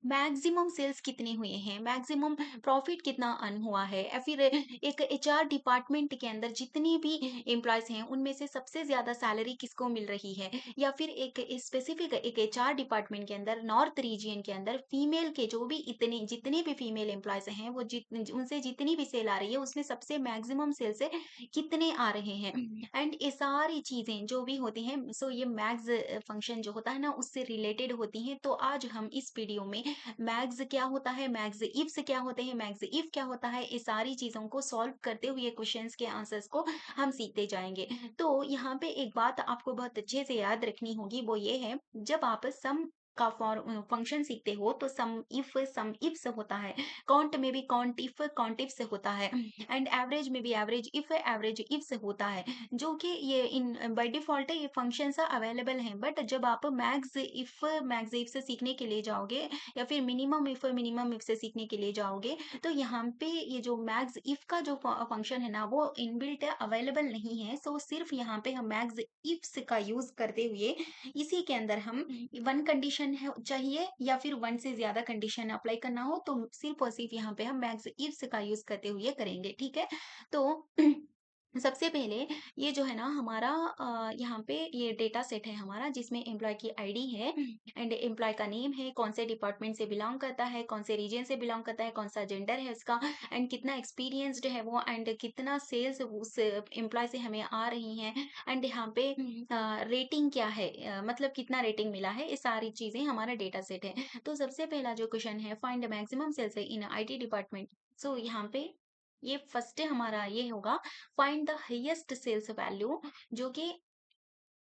Maximum sales कितने हुए हैं, मैक्सिमम प्रॉफिट कितना अर्न हुआ है, या फिर एक एचआर डिपार्टमेंट के अंदर जितने भी एम्प्लॉयज हैं उनमें से सबसे ज्यादा सैलरी किसको मिल रही है, या फिर एक स्पेसिफिक एक एचआर डिपार्टमेंट के अंदर नॉर्थ रीजियन के अंदर फीमेल के जो भी इतने जितने भी फीमेल एम्प्लॉयज हैं वो उनसे जितनी भी सेल आ रही है उसमें सबसे मैक्सिमम सेल से कितने आ रहे हैं। एंड ये सारी चीजें जो भी होती हैं, सो ये मैक्स फंक्शन जो होता है ना उससे रिलेटेड होती हैं। तो आज हम इस वीडियो में मैग्स क्या होता है, मैग्स इफ्स क्या होते हैं, मैग्स इफ क्या होता है, ये सारी चीजों को सॉल्व करते हुए क्वेश्चंस के आंसर्स को हम सीखते जाएंगे। तो यहाँ पे एक बात आपको बहुत अच्छे से याद रखनी होगी, वो ये है, जब आप सम का फंक्शन सीखते हो तो सम इफ से होता है, काउंट में भी काउंट इफ से होता है, एंड एवरेज में भी एवरेज इफ से होता है, जो कि ये इन बाय डिफॉल्ट ये फंक्शंस अवेलेबल हैं। बट जब आप मैग्स इफ से सीखने के लिए जाओगे, या फिर मिनिमम इफ से सीखने के लिए जाओगे, तो यहाँ पे ये जो मैग्स इफ का जो फंक्शन है ना वो इनबिल्ट अवेलेबल नहीं है। सो सिर्फ यहाँ पे हम मैग्स इफ्स का यूज करते हुए इसी के अंदर हम वन कंडीशन है चाहिए या फिर वन से ज्यादा कंडीशन अप्लाई करना हो तो सिर्फ और सिर्फ यहाँ पे हम मैग्स इफ्स का यूज करते हुए करेंगे, ठीक है। तो सबसे पहले ये जो है ना हमारा यहाँ पे ये डेटा सेट है हमारा, जिसमें एम्प्लॉय की आईडी है एंड एम्प्लॉय का नेम है, कौन से डिपार्टमेंट से बिलोंग करता है, कौन से रीजन से बिलोंग करता है, कौन सा जेंडर है उसका, एंड कितना एक्सपीरियंस्ड है वो, एंड कितना सेल्स उस एम्प्लॉय से हमें आ रही हैं, एंड यहाँ पे रेटिंग क्या है, मतलब कितना रेटिंग मिला है, ये सारी चीजें हमारा डेटा सेट है। तो सबसे पहला जो क्वेश्चन है, find maximum sales in IT department. So यहाँ पे ये फर्स्ट हमारा ये होगा, find the highest sales value, जो कि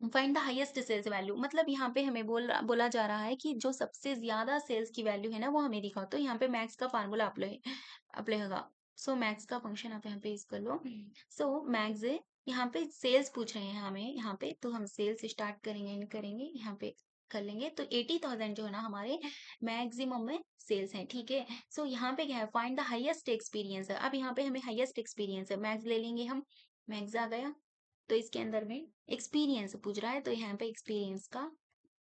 find the highest sales value मतलब यहाँ पे हमें बोला जा रहा है कि जो सबसे ज्यादा सेल्स की वैल्यू है ना वो हमें दिखाओ। तो यहाँ पे मैक्स का फार्मूला अप्लाई अप्लाई होगा। सो मैक्स का फंक्शन आप यहाँ पे यूज कर लो। सो मैक्स यहाँ पे सेल्स पूछ रहे हैं हमें यहाँ पे, तो हम सेल्स स्टार्ट करेंगे करेंगे यहाँ पे कर लेंगे। तो 80,000 जो है ना हमारे मैक्सिमम में सेल्स हैं, ठीक है। सो यहाँ पे क्या है, फाइंड द हाईएस्ट एक्सपीरियंस है। अब यहाँ पे हमें हाईएस्ट एक्सपीरियंस है, मैक्स ले लेंगे हम, मैक्स आ गया। तो इसके अंदर में एक्सपीरियंस पूछ रहा है, तो यहाँ पे एक्सपीरियंस का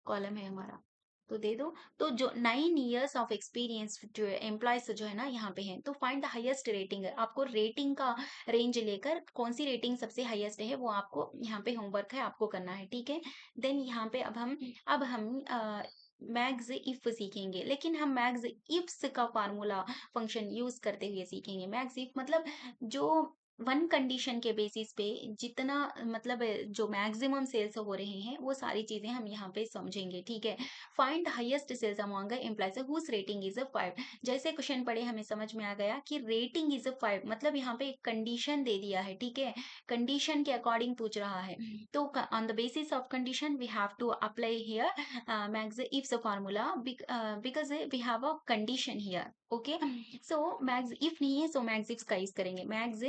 कॉलम है हमारा, तो दे दो। तो जो 9 years ऑफ एक्सपीरियंस जो एम्प्लॉयज जो है ना यहाँ पे है, तो फाइंड द हाईएस्ट रेटिंग है, आपको रेटिंग का रेंज लेकर कौन सी रेटिंग सबसे हाईएस्ट है वो आपको यहाँ पे होमवर्क है आपको करना है, ठीक है। देन यहाँ पे अब हम मैग्स इफ सीखेंगे, लेकिन हम मैग्स इफ्स का फार्मूला फंक्शन यूज करते हुए सीखेंगे। मैग्स इफ मतलब जो वन कंडीशन के बेसिस पे जितना मतलब जो मैक्सिमम सेल्स हो रहे हैं वो सारी चीजें हम यहाँ पे समझेंगे, ठीक है। Find highest sales among employees whose rating is a 5। जैसे क्वेश्चन पढ़े हमें समझ में आ गया कि रेटिंग इज अ 5 मतलब यहाँ पे एक कंडीशन दे दिया है, ठीक है, कंडीशन के अकॉर्डिंग पूछ रहा है। तो on the basis of condition we have to apply here max ifs formula, because we have a condition here, okay. So max if नहीं है, सो मैक्स इफ्स का यूज करेंगे, मैक्स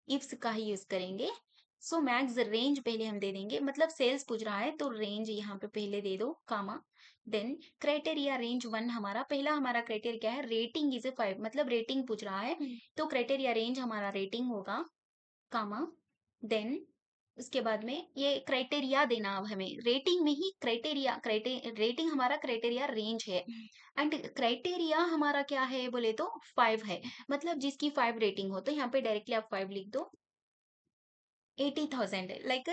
इफ्स का ही यूज करेंगे। सो मैक्स रेंज पहले हम दे देंगे, मतलब सेल्स पूछ रहा है तो रेंज यहाँ पे पहले दे दो कामा। देन क्राइटेरिया रेंज 1, हमारा पहला हमारा क्राइटेरिया क्या है, रेटिंग इज ए 5 मतलब रेटिंग पूछ रहा है, तो क्राइटेरिया रेंज हमारा रेटिंग होगा कामा। देन उसके बाद में ये क्राइटेरिया देना, अब हमें रेटिंग में ही रेटिंग हमारा क्राइटेरिया रेंज है, एंड क्राइटेरिया हमारा क्या है बोले तो 5 है, मतलब जिसकी 5 रेटिंग हो, तो यहाँ पे डायरेक्टली आप 5 लिख दो। 80,000 लाइक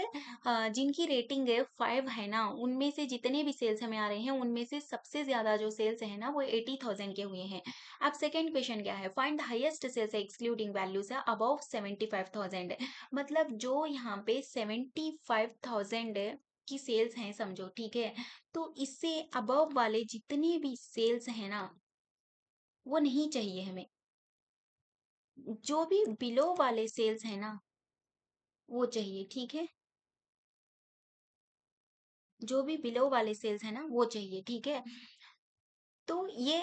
जिनकी रेटिंग है 5 है ना, उनमें से जितने भी सेल्स हमें आ रहे हैं उनमें से सबसे ज्यादा जो सेल्स है ना वो 80,000 के हुए हैं। अब सेकंड क्वेश्चन क्या है, find the highest sales excluding values है अबव 75,000, मतलब जो यहाँ पे 75,000 की सेल्स हैं समझो, ठीक है। तो इससे अबव वाले जितने भी सेल्स हैं ना वो नहीं चाहिए हमें, जो भी बिलो वाले सेल्स हैं ना वो चाहिए, ठीक है। जो भी बिलो वाले सेल्स है ना वो चाहिए, ठीक है। तो ये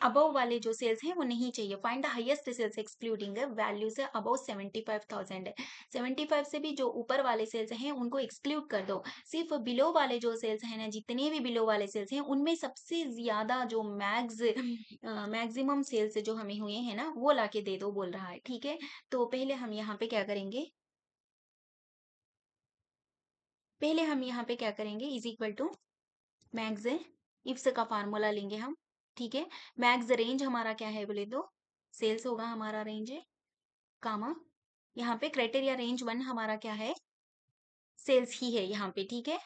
अबव वाले जो सेल्स हैं वो नहीं चाहिए। Find the highest sales excluding value से अबव 75,000 है, 75 से भी जो ऊपर वाले सेल्स हैं उनको एक्सक्लूड कर दो, सिर्फ बिलो वाले जो सेल्स हैं ना, जितने भी बिलो वाले सेल्स हैं उनमें सबसे ज्यादा जो मैक्सिमम सेल्स जो हमें हुए हैं ना वो लाके दे दो बोल रहा है, ठीक है। तो पहले हम यहाँ पे क्या करेंगे, is equal to max ifs का फार्मूला लेंगे हम, ठीक है। मैक्स रेंज हमारा क्या है बोले तो सेल्स होगा हमारा रेंज है, कामा यहाँ पे क्राइटेरिया रेंज 1 हमारा क्या है, सेल्स ही है यहाँ पे, ठीक है।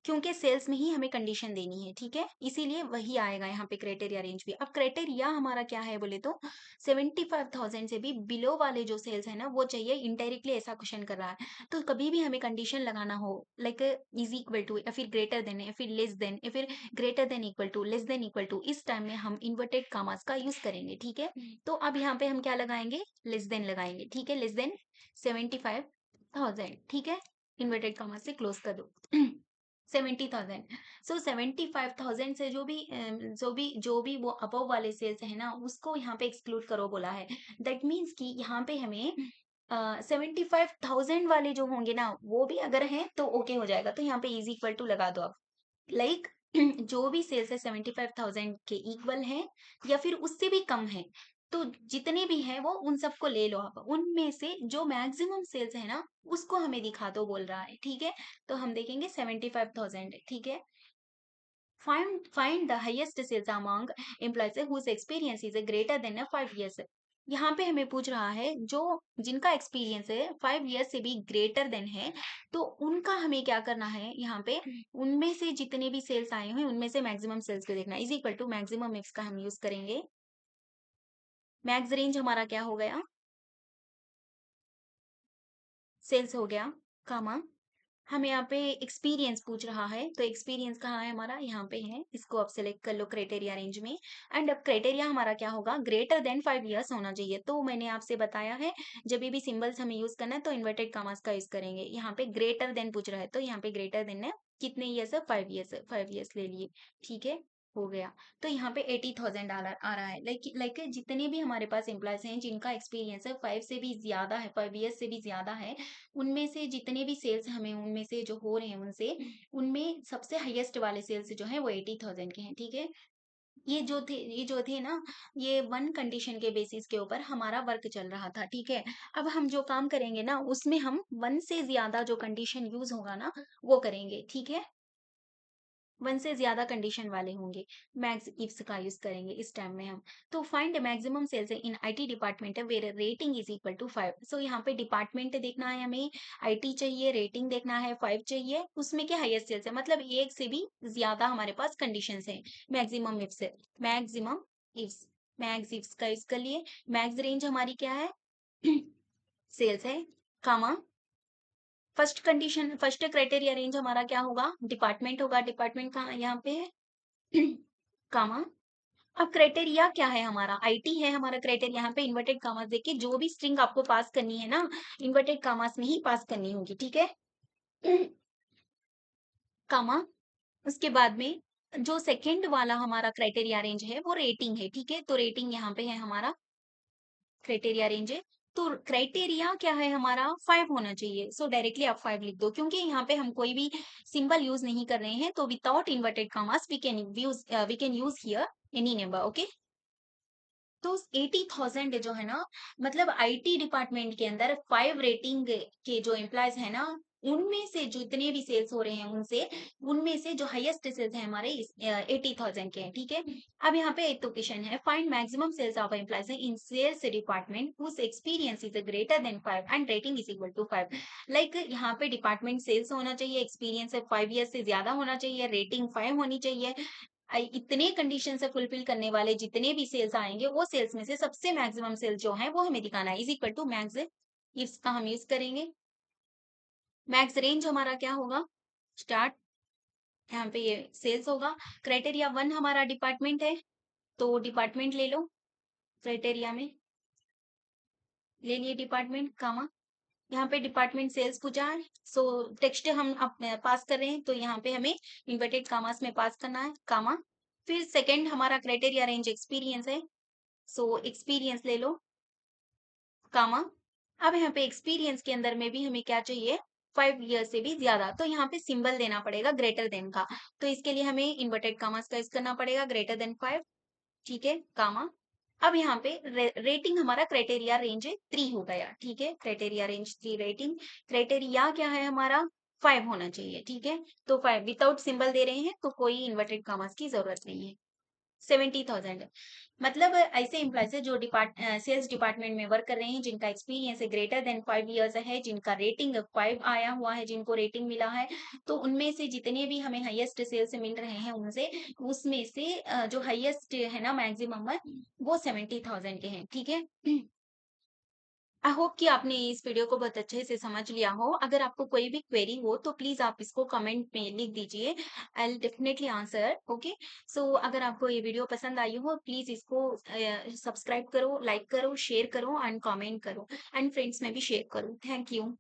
क्योंकि सेल्स में ही हमें कंडीशन देनी है, ठीक है, इसीलिए वही आएगा यहाँ पे क्राइटेरिया रेंज भी। अब क्राइटेरिया हमारा क्या है बोले तो 75,000 से भी बिलो वाले जो सेल्स है ना वो चाहिए, इनडायरेक्टली ऐसा क्वेश्चन कर रहा है। तो कभी भी हमें कंडीशन लगाना हो लाइक इज इक्वल टू या फिर ग्रेटर देन या फिर लेस देन या फिर greater than equal to less than equal to, इस टाइम में हम इन्वर्टेड कामास का यूज करेंगे, ठीक है। तो अब यहाँ पे हम क्या लगाएंगे, लेस देन लगाएंगे, ठीक है, लेस देन 75,000, ठीक है, इन्वर्टेड कामास से क्लोज कर दो 70,000। सो 75,000 से जो भी वो अबव वाले सेल्स है ना उसको यहाँ पे एक्सक्लूड करो बोला है। दैट मीन्स कि यहाँ पे हमें 75,000 वाले जो होंगे ना वो भी अगर हैं तो ओके हो जाएगा, तो यहाँ पे इज इक्वल टू लगा दो आप। लाइक जो भी सेल्स है 75,000 के इक्वल है या फिर उससे भी कम है, तो जितने भी हैं वो उन सबको ले लो आप, उनमें से जो मैक्सिमम सेल्स है ना उसको हमें दिखा दो बोल रहा है, ठीक है। तो हम देखेंगे 75,000, ठीक है। Find the highest sales among employees whose experience is greater than 5 years। यहाँ पे हमें पूछ रहा है जो जिनका एक्सपीरियंस है 5 years से भी ग्रेटर देन है, तो उनका हमें क्या करना है यहाँ पे, उनमें से जितने भी सेल्स आए हुए उनमें से मैक्सिमम सेल्स को देखना, is equal to maximum ifs का हम यूज करेंगे। मैक्स रेंज हमारा क्या हो गया, सेल्स हो गया, कामा हमें यहाँ पे एक्सपीरियंस पूछ रहा है, तो एक्सपीरियंस कहाँ है हमारा, यहाँ पे है, इसको आप सेलेक्ट कर लो क्राइटेरिया रेंज में। एंड अब क्राइटेरिया हमारा क्या होगा, ग्रेटर देन 5 years होना चाहिए। तो मैंने आपसे बताया है जब भी सिंबल्स हमें यूज करना है तो इन्वर्टेड कामास का यूज करेंगे। यहाँ पे ग्रेटर देन पूछ रहा है तो यहाँ पे ग्रेटर देन है कितने ईयर्स है, 5 years है, 5 years ले लिए, ठीक है, हो गया। तो यहाँ पे 80,000 आ रहा है। लाइक जितने भी हमारे पास एम्प्लॉयज हैं जिनका एक्सपीरियंस है 5 से भी ज्यादा है, 5 years से भी ज्यादा है, उनमें से जितने भी सेल्स हमें उनमें से जो हो रहे हैं उनसे, उनमें सबसे हाईएस्ट वाले सेल्स जो है वो 80,000 के हैं, ठीक है। ये जो थे ना, ये वन कंडीशन के बेसिस के ऊपर हमारा वर्क चल रहा था, ठीक है। अब हम जो काम करेंगे ना उसमें हम वन से ज्यादा जो कंडीशन यूज होगा ना वो करेंगे, ठीक है, वन से ज्यादा कंडीशन वाले होंगे, मैक्स इफ्स का यूज करेंगे इस टाइम में हम। तो find maximum sales in IT department where rating is equal to 5। So यहाँ पे डिपार्टमेंट देखना है हमें, आईटी चाहिए, रेटिंग देखना है 5 चाहिए, उसमें क्या हाईएस्ट सेल्स है, मतलब एक से भी ज्यादा हमारे पास कंडीशन है। मैक्सिमम इफ्स है, मैक्सिमम इफ्स, मैक्स इफ्स का यूज कर लिए। मैक्स रेंज हमारी क्या है सेल्स है, comma first condition, first criteria range हमारा क्या होगा, डिपार्टमेंट होगा, डिपार्टमेंट कहाँ यहाँ पे है कामा। अब क्राइटेरिया क्या है हमारा, आईटी है हमारा क्राइटेरिया, यहाँ पे इन्वर्टेड कामास देखिए, जो भी स्ट्रिंग आपको पास करनी है ना इन्वर्टेड कामास में ही पास करनी होगी, ठीक है कामा। उसके बाद में जो सेकंड वाला हमारा क्राइटेरिया रेंज है वो रेटिंग है, ठीक है, तो रेटिंग यहाँ पे है हमारा क्राइटेरिया रेंज है। तो क्राइटेरिया क्या है हमारा 5 होना चाहिए, सो डायरेक्टली आप 5 लिख दो, क्योंकि यहाँ पे हम कोई भी सिंबल यूज नहीं कर रहे हैं, तो without inverted commas we can use here any number, okay. तो 80,000 जो है ना, मतलब आईटी डिपार्टमेंट के अंदर 5 रेटिंग के जो एम्प्लॉयज है ना, उनमें से जितने भी सेल्स हो रहे हैं उनसे, उनमें से जो हाईएस्ट सेल्स है हमारे 80,000 के हैं, ठीक है। अब यहाँ पे एक तो क्वेश्चन है, find maximum sales of employees in sales department whose experience is greater than 5 and rating is equal to 5। Like यहाँ पे डिपार्टमेंट सेल्स होना चाहिए, एक्सपीरियंस है 5 years से ज्यादा होना चाहिए, रेटिंग 5 होनी चाहिए। इतने कंडीशन से फुलफिल करने वाले जितने भी सेल्स आएंगे वो सेल्स में से सबसे मैक्सिमम सेल जो है वो हमें दिखाना है, is equal to max ifs का हम यूज करेंगे। मैक्स रेंज हमारा क्या होगा, स्टार्ट, यहाँ पे ये सेल्स होगा। क्राइटेरिया 1 हमारा डिपार्टमेंट है, तो डिपार्टमेंट ले लो, क्राइटेरिया में ले लिए डिपार्टमेंट, कामा यहाँ पे डिपार्टमेंट सेल्स पूछा है, सो टेक्स्ट हम पास कर रहे हैं, तो यहाँ पे हमें इन्वर्टेड कामास में पास करना है, कामा। फिर सेकंड हमारा क्राइटेरिया रेंज एक्सपीरियंस है, सो एक्सपीरियंस ले लो, कामा। अब यहाँ पे एक्सपीरियंस के अंदर में भी हमें क्या चाहिए, 5 years से भी ज्यादा, तो यहाँ पे सिंबल देना पड़ेगा ग्रेटर देन का, तो इसके लिए हमें इन्वर्टेड कामास का यूज करना पड़ेगा, ग्रेटर देन 5, ठीक है, कामा। अब यहाँ पे रेटिंग हमारा क्राइटेरिया रेंज 3 हो गया, ठीक है, क्राइटेरिया रेंज 3 रेटिंग। क्राइटेरिया क्या है हमारा 5 होना चाहिए, ठीक है? तो 5 विथआउट सिंबल दे रहे हैं, तो कोई इन्वर्टेड कॉमास की ज़रूरत नहीं है। 70,000 मतलब ऐसे एम्प्लॉइज़ हैं जो सेल्स डिपार्टमेंट में वर्क कर रहे हैं, जिनका एक्सपीरियंस है ग्रेटर देन 5 इयर्स है, जिनका रेटिंग 5 आया हुआ है, जिनको रेटिंग मिला है, तो उनमें से जितने भी हमें हाईएस्ट सेल्स मिल रहे हैं उनसे उसमें से जो हाईएस्ट है ना मैक्सिमम है, वो 70,000 के हैं, ठीक है? आई होप कि आपने इस वीडियो को बहुत अच्छे से समझ लिया हो। अगर आपको कोई भी क्वेरी हो तो प्लीज़ आप इसको कमेंट में लिख दीजिए। I will definitely answer, okay? So अगर आपको ये वीडियो पसंद आई हो प्लीज़ इसको सब्सक्राइब करो, लाइक करो, शेयर करो एंड कमेंट करो एंड फ्रेंड्स में भी शेयर करो। Thank you.